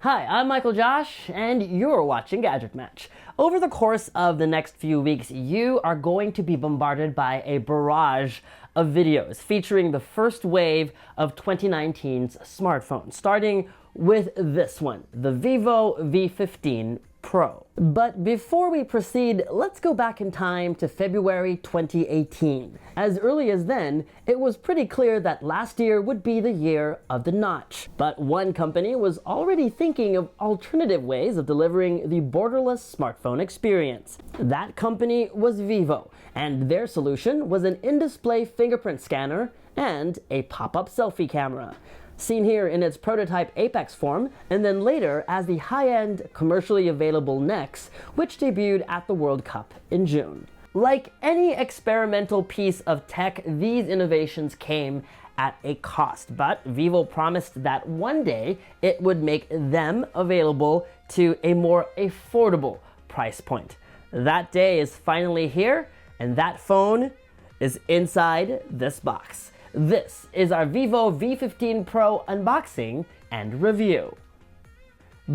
Hi, I'm Michael Josh, and you're watching GadgetMatch. Over the course of the next few weeks, you are going to be bombarded by a barrage of videos featuring the first wave of 2019's smartphones, starting with this one, the Vivo V15 Pro. But before we proceed, let's go back in time to February 2018. As early as then, it was pretty clear that last year would be the year of the notch. But one company was already thinking of alternative ways of delivering the borderless smartphone experience. That company was Vivo, and their solution was an in-display fingerprint scanner and a pop-up selfie camera, seen here in its prototype Apex form, and then later as the high-end, commercially available Nex, which debuted at the World Cup in June. Like any experimental piece of tech, these innovations came at a cost, but Vivo promised that one day it would make them available to a more affordable price point. That day is finally here, and that phone is inside this box. This is our Vivo V15 Pro unboxing and review.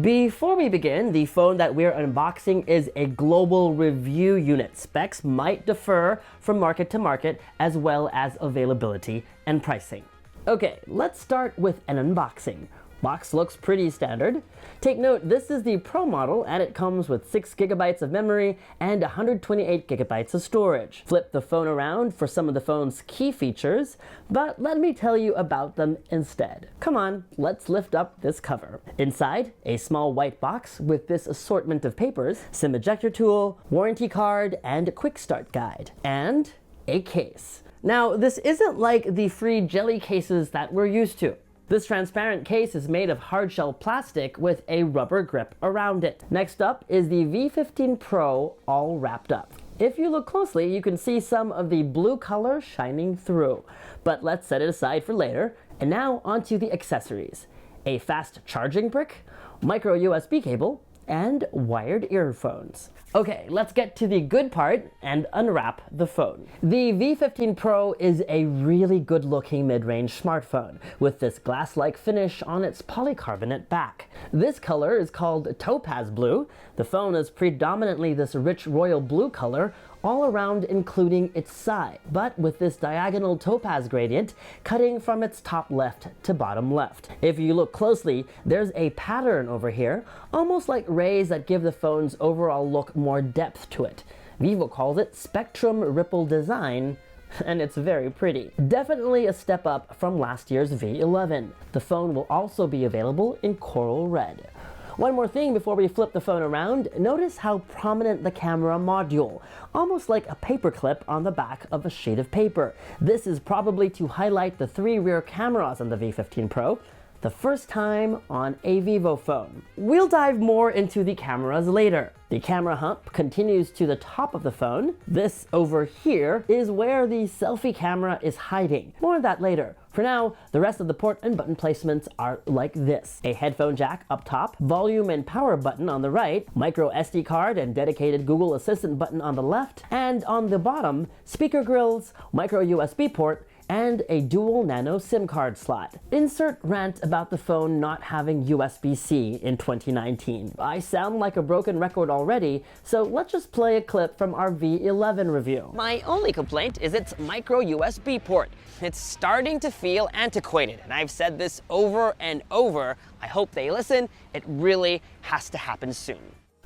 Before we begin, the phone that we're unboxing is a global review unit. Specs might differ from market to market, as well as availability and pricing. Okay, let's start with an unboxing. Box looks pretty standard. Take note, this is the Pro model and it comes with 6 GB of memory and 128 GB of storage. Flip the phone around for some of the phone's key features, but let me tell you about them instead. Come on, let's lift up this cover. Inside, a small white box with this assortment of papers, SIM ejector tool, warranty card, and quick start guide, and a case. Now, this isn't like the free jelly cases that we're used to. This transparent case is made of hard-shell plastic with a rubber grip around it. Next up is the V15 Pro all wrapped up. If you look closely, you can see some of the blue color shining through. But let's set it aside for later. And now onto the accessories. A fast charging brick, micro USB cable, and wired earphones. Okay, let's get to the good part and unwrap the phone. The V15 Pro is a really good-looking mid-range smartphone with this glass-like finish on its polycarbonate back. This color is called topaz blue. The phone is predominantly this rich royal blue color all around, including its side, but with this diagonal topaz gradient cutting from its top left to bottom left. If you look closely, there's a pattern over here, almost like rays that give the phone's overall look more depth to it. Vivo calls it spectrum ripple design, and it's very pretty. Definitely a step up from last year's V11. The phone will also be available in coral red. One more thing before we flip the phone around, notice how prominent the camera module, almost like a paperclip on the back of a sheet of paper. This is probably to highlight the 3 rear cameras on the V15 Pro, the first time on a Vivo phone. We'll dive more into the cameras later. The camera hump continues to the top of the phone. This over here is where the selfie camera is hiding. More on that later. For now, the rest of the port and button placements are like this. A headphone jack up top, volume and power button on the right, micro SD card and dedicated Google Assistant button on the left, and on the bottom, speaker grills, micro USB port, and a dual nano SIM card slot. Insert rant about the phone not having USB-C in 2019. I sound like a broken record already, so let's just play a clip from our V11 review. My only complaint is its micro USB port. It's starting to feel antiquated, and I've said this over and over. I hope they listen. It really has to happen soon.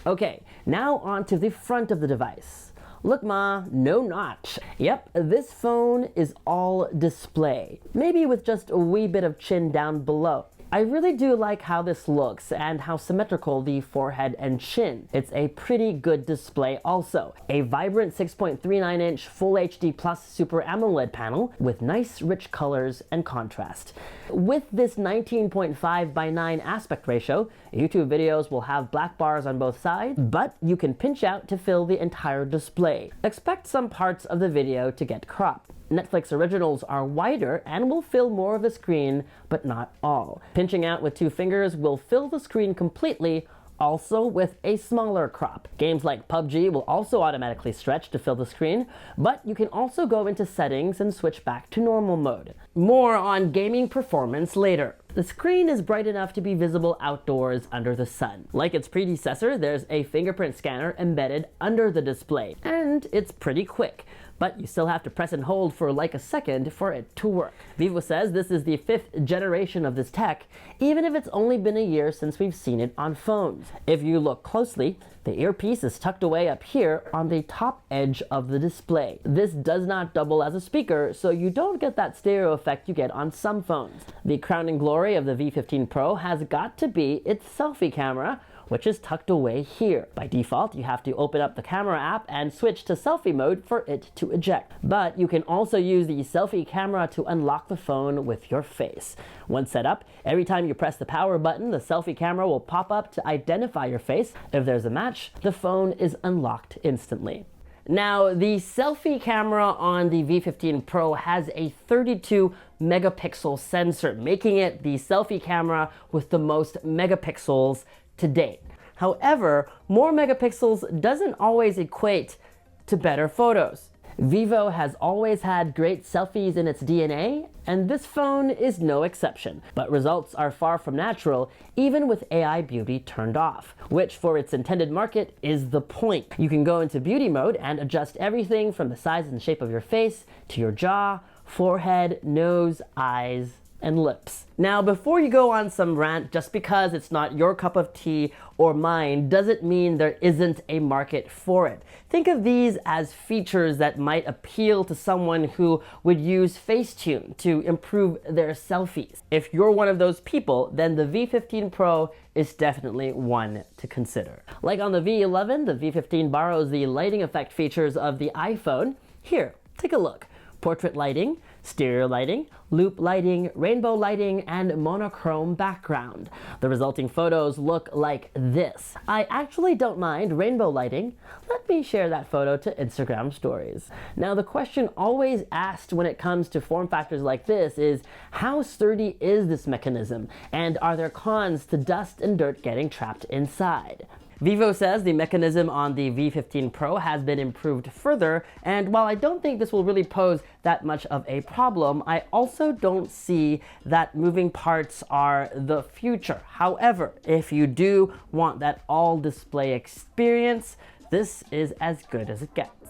Okay, now onto the front of the device. Look ma, no notch. Yep, this phone is all display. Maybe with just a wee bit of chin down below. I really do like how this looks and how symmetrical the forehead and chin. It's a pretty good display also. A vibrant 6.39-inch Full HD Plus Super AMOLED panel with nice rich colors and contrast. With this 19.5:9 aspect ratio, YouTube videos will have black bars on both sides, but you can pinch out to fill the entire display. Expect some parts of the video to get cropped. Netflix originals are wider and will fill more of the screen, but not all. Pinching out with 2 fingers will fill the screen completely, also with a smaller crop. Games like PUBG will also automatically stretch to fill the screen, but you can also go into settings and switch back to normal mode. More on gaming performance later. The screen is bright enough to be visible outdoors under the sun. Like its predecessor, there's a fingerprint scanner embedded under the display, and it's pretty quick. But you still have to press and hold for like a second for it to work. Vivo says this is the 5th generation of this tech, even if it's only been a year since we've seen it on phones. If you look closely, the earpiece is tucked away up here on the top edge of the display. This does not double as a speaker, so you don't get that stereo effect you get on some phones. The crowning glory of the V15 Pro has got to be its selfie camera, which is tucked away here. By default, you have to open up the camera app and switch to selfie mode for it to eject. But you can also use the selfie camera to unlock the phone with your face. Once set up, every time you press the power button, the selfie camera will pop up to identify your face. If there's a match, the phone is unlocked instantly. Now, the selfie camera on the V15 Pro has a 32 megapixel sensor, making it the selfie camera with the most megapixels to date. However, more megapixels doesn't always equate to better photos. Vivo has always had great selfies in its DNA, and this phone is no exception. But results are far from natural, even with AI beauty turned off, which for its intended market is the point. You can go into beauty mode and adjust everything from the size and shape of your face to your jaw, forehead, nose, eyes, and lips. Now, before you go on some rant, just because it's not your cup of tea or mine doesn't mean there isn't a market for it. Think of these as features that might appeal to someone who would use Facetune to improve their selfies. If you're one of those people, then the V15 Pro is definitely one to consider. Like on the V11, the V15 borrows the lighting effect features of the iPhone. Here, take a look. Portrait lighting, stereo lighting, loop lighting, rainbow lighting, and monochrome background. The resulting photos look like this. I actually don't mind rainbow lighting. Let me share that photo to Instagram stories. Now, the question always asked when it comes to form factors like this is, how sturdy is this mechanism? And are there cons to dust and dirt getting trapped inside? Vivo says the mechanism on the V15 Pro has been improved further, and while I don't think this will really pose that much of a problem, I also don't see that moving parts are the future. However, if you do want that all-display experience, this is as good as it gets.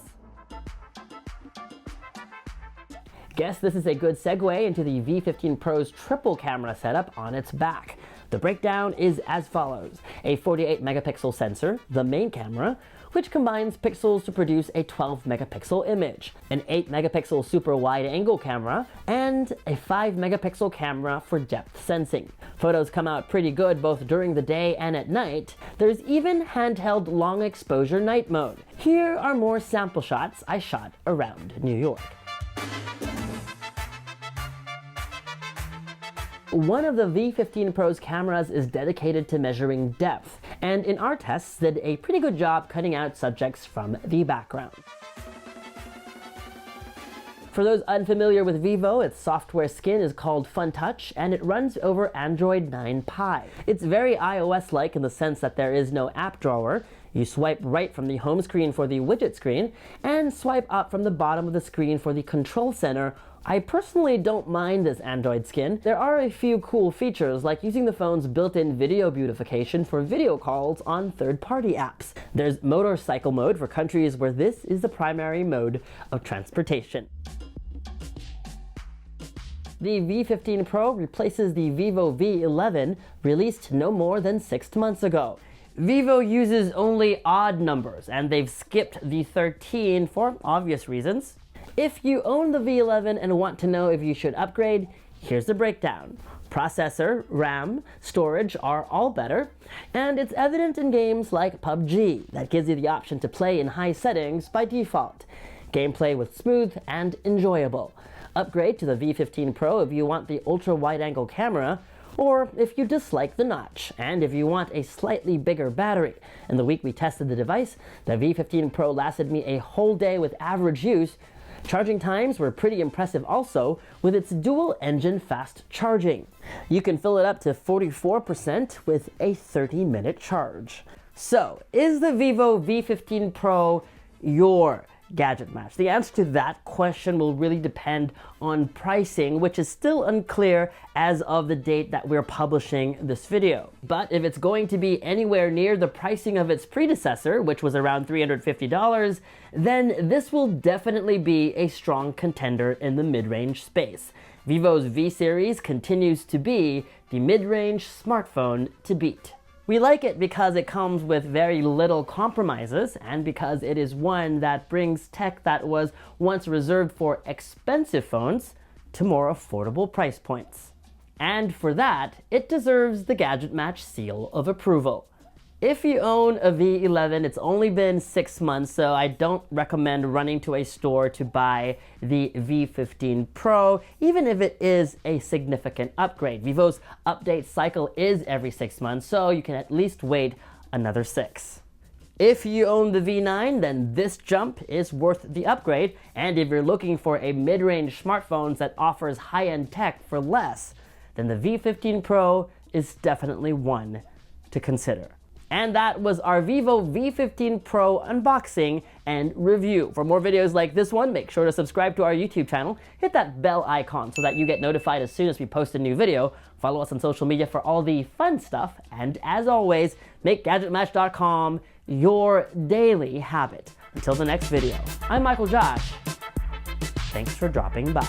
Guess this is a good segue into the V15 Pro's triple camera setup on its back. The breakdown is as follows: a 48 megapixel sensor, the main camera, which combines pixels to produce a 12 megapixel image, an 8 megapixel super wide angle camera, and a 5 megapixel camera for depth sensing. Photos come out pretty good both during the day and at night. There's even handheld long exposure night mode. Here are more sample shots I shot around New York. One of the V15 Pro's cameras is dedicated to measuring depth, and in our tests did a pretty good job cutting out subjects from the background. For those unfamiliar with Vivo, its software skin is called FunTouch, and it runs over Android 9 Pie. It's very iOS-like in the sense that there is no app drawer. You swipe right from the home screen for the widget screen, and swipe up from the bottom of the screen for the control center. I personally don't mind this Android skin. There are a few cool features, like using the phone's built-in video beautification for video calls on third-party apps. There's motorcycle mode for countries where this is the primary mode of transportation. The V15 Pro replaces the Vivo V11, released no more than 6 months ago. Vivo uses only odd numbers, and they've skipped the 13 for obvious reasons. If you own the V11 and want to know if you should upgrade, here's the breakdown. Processor, RAM, storage are all better, and it's evident in games like PUBG that gives you the option to play in high settings by default. Gameplay was smooth and enjoyable. Upgrade to the V15 Pro if you want the ultra-wide-angle camera, or if you dislike the notch, and if you want a slightly bigger battery. In the week we tested the device, the V15 Pro lasted me a whole day with average use, Charging times were pretty impressive also, with its dual engine fast charging. You can fill it up to 44% with a 30-minute charge. So, is the Vivo V15 Pro your gadget match? The answer to that question will really depend on pricing, which is still unclear as of the date that we're publishing this video. But if it's going to be anywhere near the pricing of its predecessor, which was around $350, then this will definitely be a strong contender in the mid-range space. Vivo's V series continues to be the mid-range smartphone to beat. We like it because it comes with very little compromises and because it is one that brings tech that was once reserved for expensive phones to more affordable price points. And for that, it deserves the GadgetMatch seal of approval. If you own a V11, it's only been 6 months, so I don't recommend running to a store to buy the V15 Pro, even if it is a significant upgrade. Vivo's update cycle is every 6 months, so you can at least wait another 6. If you own the V9, then this jump is worth the upgrade, and if you're looking for a mid-range smartphone that offers high-end tech for less, then the V15 Pro is definitely one to consider. And that was our Vivo V15 Pro unboxing and review. For more videos like this one, make sure to subscribe to our YouTube channel, hit that bell icon so that you get notified as soon as we post a new video, follow us on social media for all the fun stuff, and as always, make GadgetMatch.com your daily habit. Until the next video, I'm Michael Josh. Thanks for dropping by.